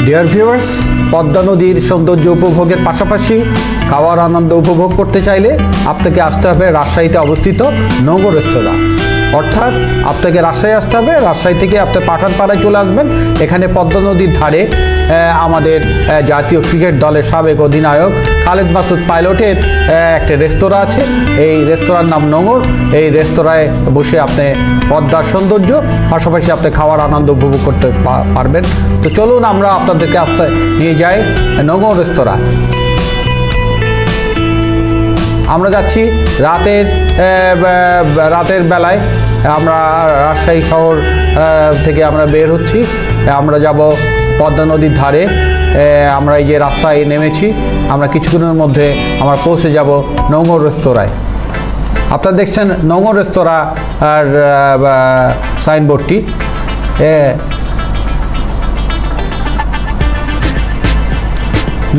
Dear viewers, Padma নদীর সৌন্দর্য উপভোগের পাশাপাশি খাওয়ার আনন্দ উপভোগ করতে চাইলে আপনাকে আসতে হবে রাজশাহীতে অবস্থিত নোঙর রেস্তোরাঁ। অর্থাৎ আপনাকে রাজশাহী আসতে হবে, রাজশাহী থেকে আপনি পাঠানপাড়ায় চলে আসবেন। এখানে পদ্মা নদীর ধারে আমাদের জাতীয় ক্রিকেট দলের সাবেক অধিনায়ক খালেদ মাসুদ পাইলটের একটা রেস্তোরাঁ আছে। এই রেস্তোরাঁর নাম নোঙর। এই রেস্তোরাঁয় বসে আপনি পদ্মার সৌন্দর্য পাশাপাশি আপনি খাওয়ার আনন্দ উপভোগ করতে পারবেন। তো চলুন আমরা আপনাদেরকে আস্তে নিয়ে যাই নোঙর রেস্তোরাঁ। আমরা যাচ্ছি রাতের বেলায়। আমরা রাজশাহী শহর থেকে আমরা বের হচ্ছি। আমরা যাব পদ্মা নদীর ধারে। আমরা এই যে রাস্তায় নেমেছি, আমরা কিছুক্ষণের মধ্যে আমরা পৌঁছে যাব নোঙর রেস্তোরাঁয়। আপনারা দেখছেন নোঙর রেস্তোরাঁ আর সাইনবোর্ডটি।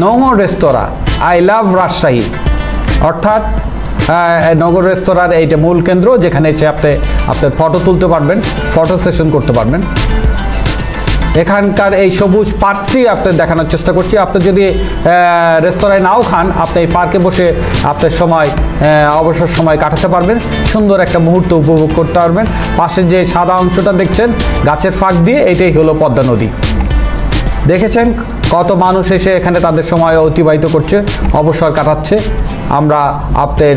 নোঙর রেস্তোরাঁ, আই লাভ রাজশাহী। অর্থাৎ নগর রেস্তোরাঁর এইটা মূল কেন্দ্র, যেখানে এসে আপনার ফটো তুলতে পারবেন, ফটো সেশন করতে পারবেন। এখানকার এই সবুজ পার্কটি আপনার দেখানোর চেষ্টা করছি। আপনি যদি রেস্তোরাঁয় নাও খান, আপনি এই পার্কে বসে আপনার অবসর সময় কাটাতে পারবেন, সুন্দর একটা মুহূর্ত উপভোগ করতে পারবেন। পাশে যে সাদা অংশটা দেখছেন গাছের ফাঁক দিয়ে, এটাই হলো পদ্মা নদী। দেখেছেন কত মানুষ এসে এখানে তাদের সময় অতিবাহিত করছে, অবসর কাটাচ্ছে। আমরা আপনাদের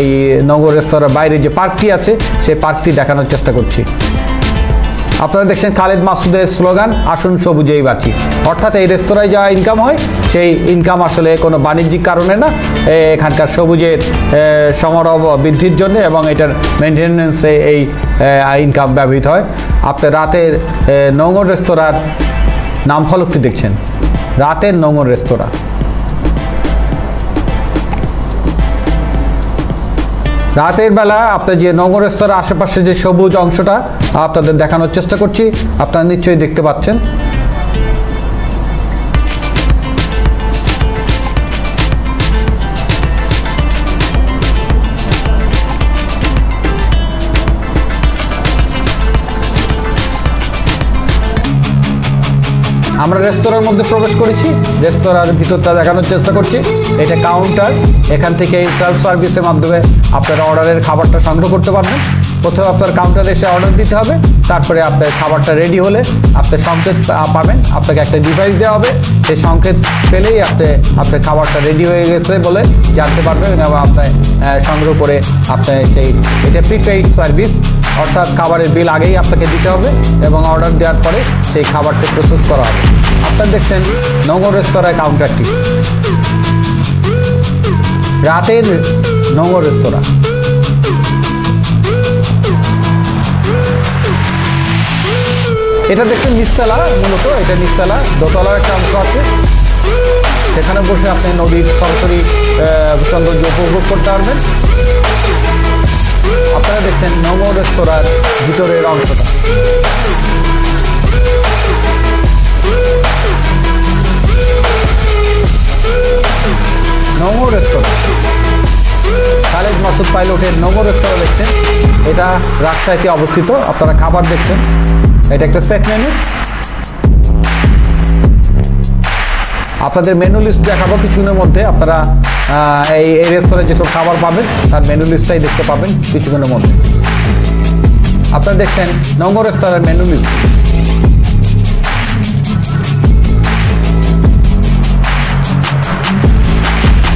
এই নগর রেস্তোরাঁর বাইরে যে পার্কটি আছে সেই পার্কটি দেখানোর চেষ্টা করছি। আপনারা দেখছেন খালেদ মাসুদের স্লোগান, আসুন সবুজেই বাঁচি। অর্থাৎ এই রেস্তোরাঁয় যা ইনকাম হয় সেই ইনকাম আসলে কোনো বাণিজ্যিক কারণে না, এখানকার সবুজের সমারোহ বৃদ্ধির জন্য এবং এটার মেনটেন্যান্সে এই ইনকাম ব্যবহৃত হয়। আপনার রাতের নোঙর রেস্তোরাঁর নাম ফলকটি দেখছেন, রাতের নোঙর রেস্তোরাঁ। রাতের বেলা আপনার যে নোঙর রেস্তোরাঁ আশেপাশে যে সবুজ অংশটা আপনাদের দেখানোর চেষ্টা করছি, আপনারা নিশ্চয়ই দেখতে পাচ্ছেন। আমরা রেস্তোরাঁর মধ্যে প্রবেশ করেছি, রেস্তোরাঁর ভিতরটা দেখানোর চেষ্টা করছি। এটা কাউন্টার, এখান থেকে সেলফ সার্ভিসের মাধ্যমে আপনারা অর্ডারের খাবারটা সংগ্রহ করতে পারবেন। প্রথমে আপনার কাউন্টারে এসে অর্ডার দিতে হবে, তারপরে আপনার খাবারটা রেডি হলে আপনার সংকেত পাবেন, আপনাকে একটা ডিভাইস দেওয়া হবে। সেই সংকেত পেলেই আপনার খাবারটা রেডি হয়ে গেছে বলে জানতে পারবেন এবং আপনার সংগ্রহ করে আপনার এটা প্রিপেইড সার্ভিস, অর্থাৎ খাবারের বিল আগেই আপনাকে দিতে হবে এবং অর্ডার দেওয়ার পরে সেই খাবারটি প্রসেস করা হবে। আপনারা দেখছেন নোঙর রেস্তোরাঁ কাউন্টারটি, রাতের নোঙর রেস্তোরাঁ। এটা দেখছেন নিচতলা, মূলত এটা নিচতলা, দোতলার একটা অংশ আছে, সেখানে বসে আপনি নদীর সরাসরি সৌন্দর্য উপভোগ করতে পারবেন। আপনারা দেখছেন নোঙর রেস্তোরাঁর ভিতরের অংশটা। নোঙর রেস্তোরাঁ, খালেদ মাসুদ পাইলটের নোঙর রেস্তোরাঁ দেখছেন, এটা রাজশাহীতে অবস্থিত। আপনারা খাবার দেখছেন, এটা একটা সেট মেনু। আপনাদের মেনু লিস্ট দেখাবো কিছুক্ষণের মধ্যে। আপনারা এই রেস্তোরাঁয় যেসব খাবার পাবেন তার মেনু লিস্টটাই দেখতে পাবেন কিছুক্ষণের মধ্যে। আপনারা দেখছেন নোঙর রেস্তোরাঁর মেনু লিস্ট।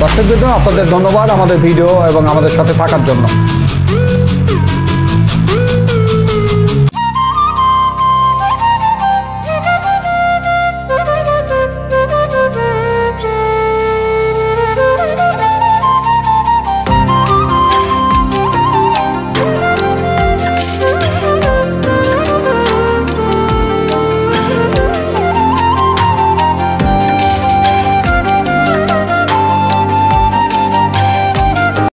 দর্শকদের আপনাদের ধন্যবাদ আমাদের ভিডিও এবং আমাদের সাথে থাকার জন্য।